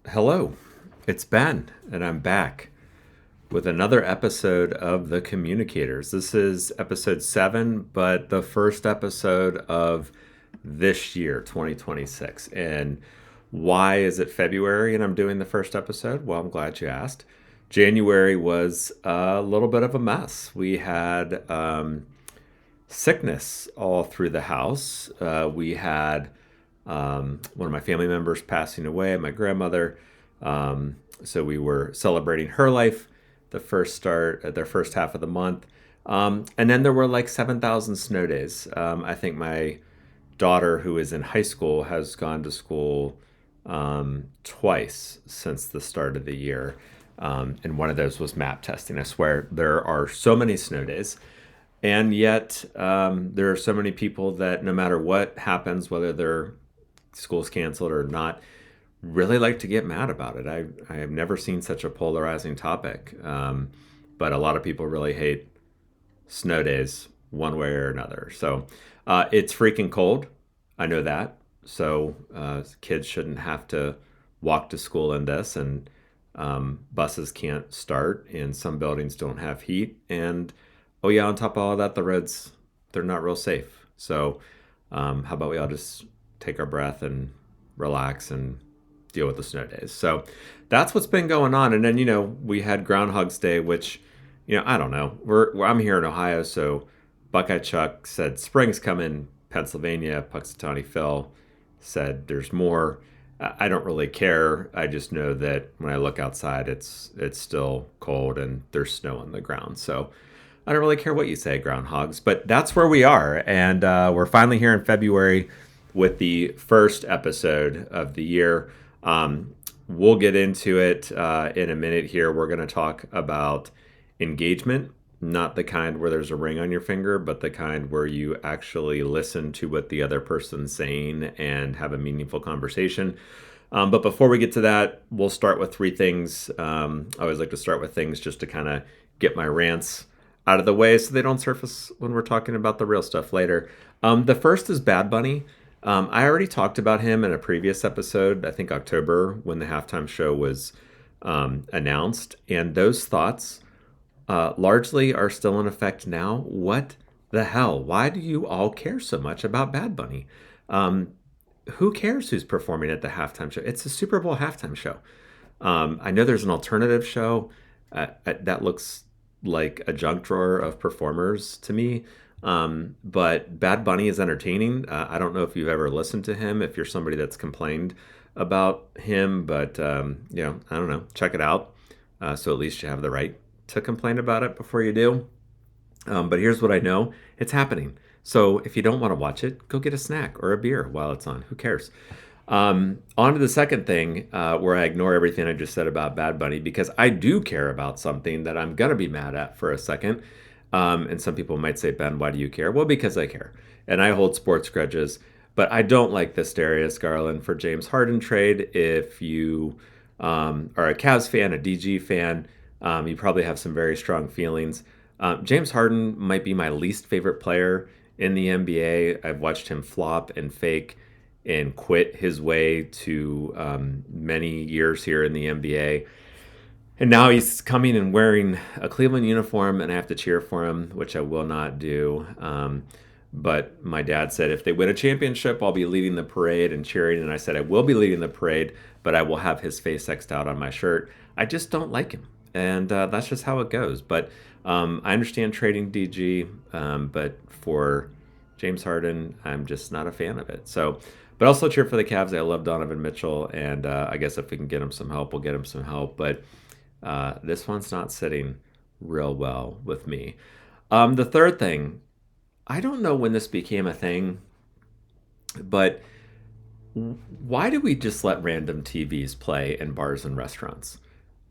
Hello, it's Ben, and I'm back with another episode of The Communicators. This is episode 7, but the first episode of this year, 2026. And why is it February and I'm doing the first episode? Well, I'm glad you asked. January was a little bit of a mess. We had sickness all through the house. We had one of my family members passing away, my grandmother. So we were celebrating her life, their first half of the month. And then there were like 7,000 snow days. I think my daughter, who is in high school, has gone to school twice since the start of the year. And one of those was map testing. I swear there are so many snow days. And yet, there are so many people that no matter what happens, whether their school's canceled or not, really like to get mad about it. I have never seen such a polarizing topic. But a lot of people really hate snow days one way or another. So it's freaking cold. I know that. So kids shouldn't have to walk to school in this, and buses can't start, and some buildings don't have heat. And oh yeah, on top of all that, the roads, they're not real safe. So how about we all just take our breath and relax and deal with the snow days? So that's what's been going on. And then we had Groundhog's Day, which I don't know. I'm here in Ohio, so Buckeye Chuck said spring's coming. Pennsylvania, Puxatawny Phil said there's more. I don't really care. I just know that when I look outside, it's still cold and there's snow on the ground. So I don't really care what you say, groundhogs. But that's where we are, and we're finally here in February with the first episode of the year. We'll get into it in a minute here. We're going to talk about engagement, not the kind where there's a ring on your finger, but the kind where you actually listen to what the other person's saying and have a meaningful conversation. But before we get to that, we'll start with three things. I always like to start with things just to kind of get my rants out of the way so they don't surface when we're talking about the real stuff later. The first is Bad Bunny. I already talked about him in a previous episode, I think October, when the halftime show was announced. And those thoughts largely are still in effect now. What the hell? Why do you all care so much about Bad Bunny? Who cares who's performing at the halftime show? It's a Super Bowl halftime show. I know there's an alternative show that looks like a junk drawer of performers to me. But Bad Bunny is entertaining. I don't know if you've ever listened to him, if you're somebody that's complained about him, but I don't know. Check it out. So at least you have the right to complain about it before you do. But here's what I know: it's happening. So if you don't want to watch it, go get a snack or a beer while it's on. Who cares? On to the second thing, where I ignore everything I just said about Bad Bunny because I do care about something that I'm going to be mad at for a second. And some people might say, Ben, why do you care? Well, because I care. And I hold sports grudges. But I don't like the Darius Garland for James Harden trade. If you are a Cavs fan, a DG fan, you probably have some very strong feelings. James Harden might be my least favorite player in the NBA. I've watched him flop and fake and quit his way to many years here in the NBA. And now he's coming and wearing a Cleveland uniform, and I have to cheer for him, which I will not do. But my dad said if they win a championship, I'll be leading the parade and cheering. And I said I will be leading the parade, but I will have his face X'd out on my shirt. I just don't like him, and that's just how it goes. But I understand trading DG, but for James Harden, I'm just not a fan of it. So, but also cheer for the Cavs. I love Donovan Mitchell, and I guess if we can get him some help, we'll get him some help. But this one's not sitting real well with me. The third thing, I don't know when this became a thing, but why do we just let random TVs play in bars and restaurants?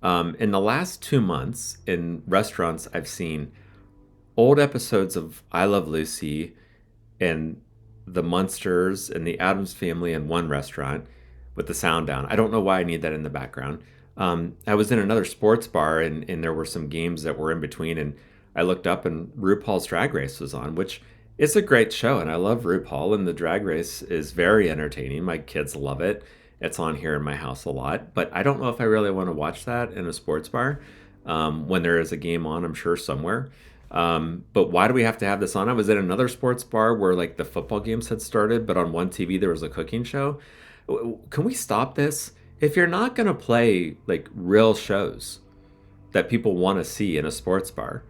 In the last 2 months, in restaurants, I've seen old episodes of I Love Lucy and the Munsters and the Addams Family in one restaurant with the sound down. I don't know why I need that in the background. I was in another sports bar and there were some games that were in between, and I looked up and RuPaul's Drag Race was on, which is a great show, and I love RuPaul, and the Drag Race is very entertaining. My kids love it, It's on here in my house a lot, but I don't know if I really want to watch that in a sports bar when there is a game on, I'm sure somewhere. But why do we have to have this on? I was at another sports bar where like the football games had started, but on one TV there was a cooking show. Can we stop this? If you're not going to play like real shows that people want to see in a sports bar,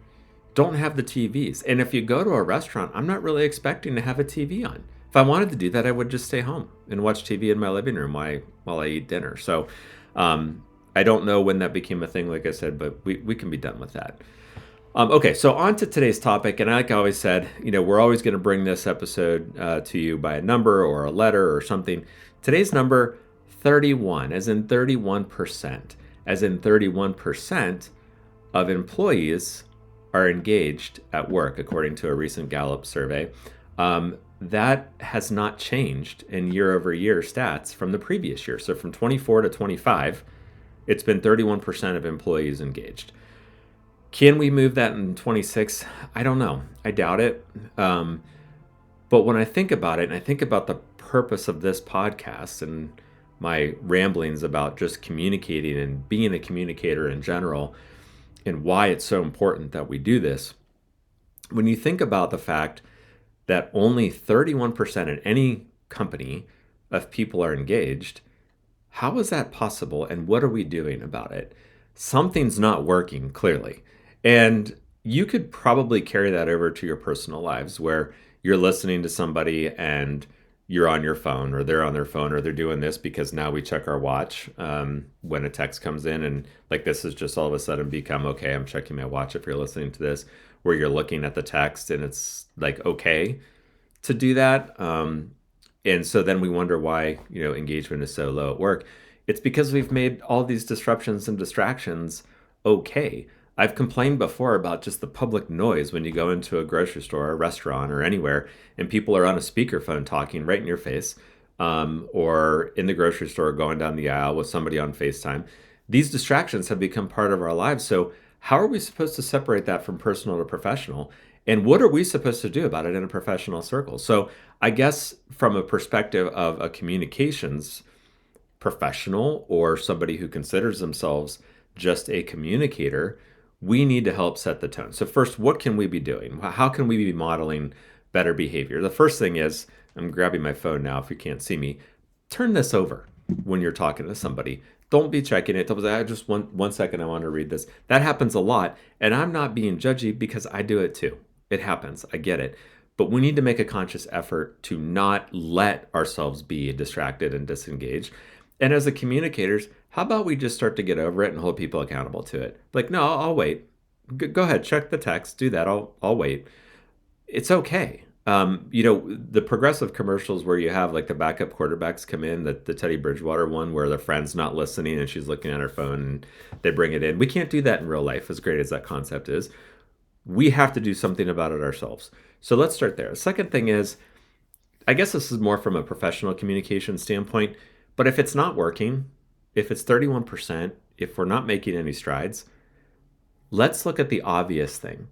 don't have the TVs. And if you go to a restaurant, I'm not really expecting to have a TV on. If I wanted to do that, I would just stay home and watch TV in my living room while I eat dinner. So I don't know when that became a thing, like I said, but we can be done with that. Okay, so on to today's topic. And like I always said, we're always going to bring this episode to you by a number or a letter or something. Today's number, 31, as in 31%. As in 31% of employees are engaged at work, according to a recent Gallup survey. That has not changed in year-over-year stats from the previous year. So from 24 to 25, it's been 31% of employees engaged. Can we move that in 26? I don't know. I doubt it. But when I think about it, and I think about the purpose of this podcast and my ramblings about just communicating and being a communicator in general, and why it's so important that we do this, when you think about the fact that only 31% in any company of people are engaged, how is that possible and what are we doing about it? Something's not working, clearly. And you could probably carry that over to your personal lives where you're listening to somebody and you're on your phone or they're on their phone or they're doing this because now we check our watch when a text comes in, and like this has just all of a sudden become okay, I'm checking my watch if you're listening to this, where you're looking at the text and it's like okay to do that. And so then we wonder why engagement is so low at work. It's because we've made all these disruptions and distractions okay. I've complained before about just the public noise when you go into a grocery store, or a restaurant, or anywhere, and people are on a speakerphone talking right in your face, or in the grocery store going down the aisle with somebody on FaceTime. These distractions have become part of our lives. So how are we supposed to separate that from personal to professional? And what are we supposed to do about it in a professional circle? So I guess from a perspective of a communications professional or somebody who considers themselves just a communicator, we need to help set the tone. So first, what can we be doing? How can we be modeling better behavior? The first thing is, I'm grabbing my phone now if you can't see me, turn this over when you're talking to somebody. Don't be checking it. Just one second, I want to read this. That happens a lot, and I'm not being judgy because I do it too. It happens. I get it. But we need to make a conscious effort to not let ourselves be distracted and disengaged. And as the communicators, how about we just start to get over it and hold people accountable to it? Like, no, I'll wait. Go ahead, check the text, do that. I'll wait. It's okay. The progressive commercials where you have like the backup quarterbacks come in, the Teddy Bridgewater one where the friend's not listening and she's looking at her phone and they bring it in. We can't do that in real life, as great as that concept is. We have to do something about it ourselves. So let's start there. The second thing is, I guess this is more from a professional communication standpoint, but if it's not working, if it's 31%, if we're not making any strides, let's look at the obvious thing.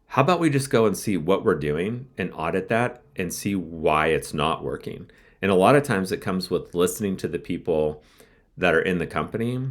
How about we just go and see what we're doing and audit that and see why it's not working? And a lot of times it comes with listening to the people that are in the company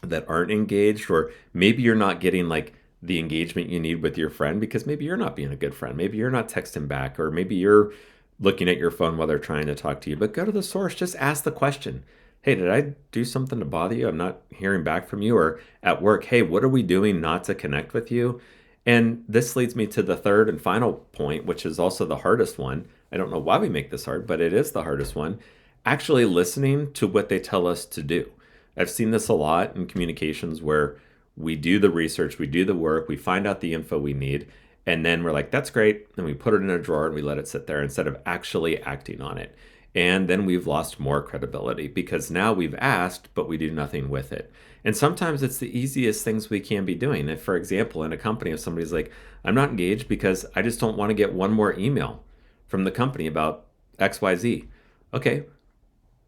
that aren't engaged, or maybe you're not getting like the engagement you need with your friend because maybe you're not being a good friend. Maybe you're not texting back, or maybe you're looking at your phone while they're trying to talk to you. But go to the source, just ask the question. Hey, did I do something to bother you? I'm not hearing back from you. Or at work, hey, what are we doing not to connect with you? And this leads me to the third and final point, which is also the hardest one. I don't know why we make this hard, but it is the hardest one. Actually listening to what they tell us to do. I've seen this a lot in communications where we do the research, we do the work, we find out the info we need, and then we're like, that's great. And we put it in a drawer and we let it sit there instead of actually acting on it. And then we've lost more credibility because now we've asked, but we do nothing with it. And sometimes it's the easiest things we can be doing. If, for example, in a company, if somebody's like, I'm not engaged because I just don't want to get one more email from the company about XYZ. Okay,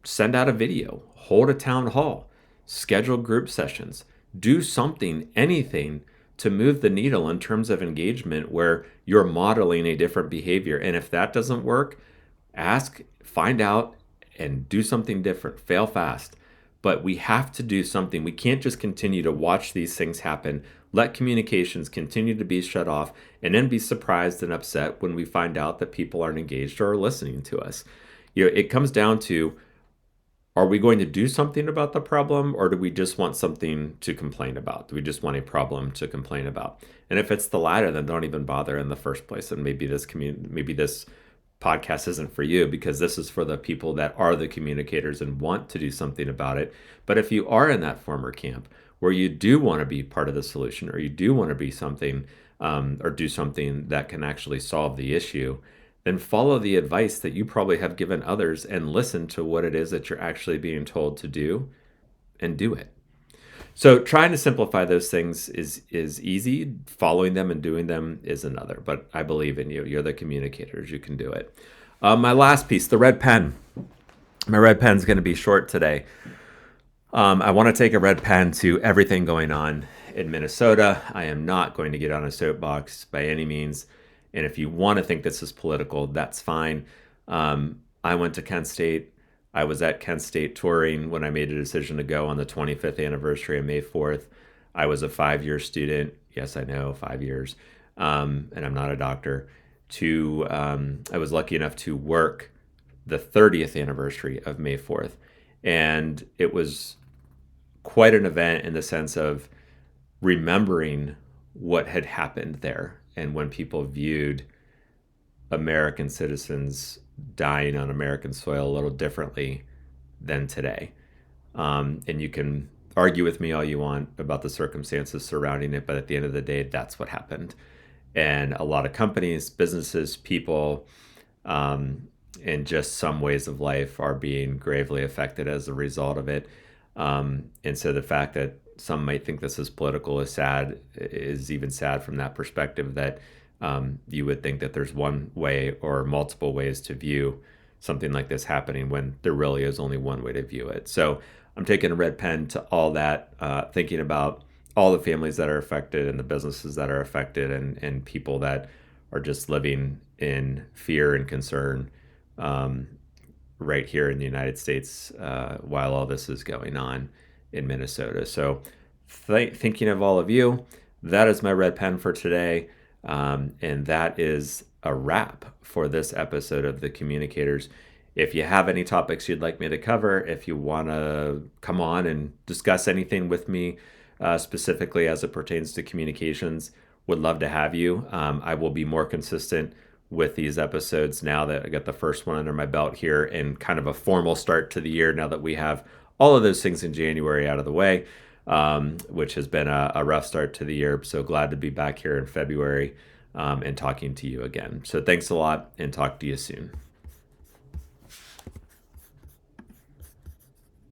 send out a video, hold a town hall, schedule group sessions, do something, anything to move the needle in terms of engagement where you're modeling a different behavior. And if that doesn't work, ask, find out, and do something different, fail fast. But we have to do something. We can't just continue to watch these things happen, let communications continue to be shut off, and then be surprised and upset when we find out that people aren't engaged or are listening to us. It comes down to, are we going to do something about the problem, or do we just want something to complain about? Do we just want a problem to complain about? And if it's the latter, then don't even bother in the first place. And maybe this podcast isn't for you, because this is for the people that are the communicators and want to do something about it. But if you are in that former camp where you do want to be part of the solution, or you do want to be something or do something that can actually solve the issue, then follow the advice that you probably have given others and listen to what it is that you're actually being told to do, and do it. So trying to simplify those things is easy. Following them and doing them is another. But I believe in you. You're the communicators. You can do it. My last piece, the red pen. My red pen's going to be short today. I want to take a red pen to everything going on in Minnesota. I am not going to get on a soapbox by any means. And if you want to think this is political, that's fine. I went to Kent State. I was at Kent State touring when I made a decision to go on the 25th anniversary of May 4th. I was a 5-year student. Yes, I know, 5 years. And I'm not a doctor. I was lucky enough to work the 30th anniversary of May 4th. And it was quite an event in the sense of remembering what had happened there, and when people viewed American citizens dying on American soil a little differently than today. And you can argue with me all you want about the circumstances surrounding it, but at the end of the day, that's what happened. And a lot of companies, businesses, people, and just some ways of life are being gravely affected as a result of it. And so the fact that some might think this is political is even sad from that perspective, that you would think that there's one way or multiple ways to view something like this happening, when there really is only one way to view it. So I'm taking a red pen to all that, thinking about all the families that are affected and the businesses that are affected, and people that are just living in fear and concern right here in the United States while all this is going on in Minnesota. So thinking of all of you, that is my red pen for today. And that is a wrap for this episode of The Communicators. If you have any topics you'd like me to cover, if you want to come on and discuss anything with me, specifically as it pertains to communications, would love to have you. I will be more consistent with these episodes now that I got the first one under my belt here, and kind of a formal start to the year now that we have all of those things in January out of the way, which has been a rough start to the year. So glad to be back here in February and talking to you again. So thanks a lot, and talk to you soon.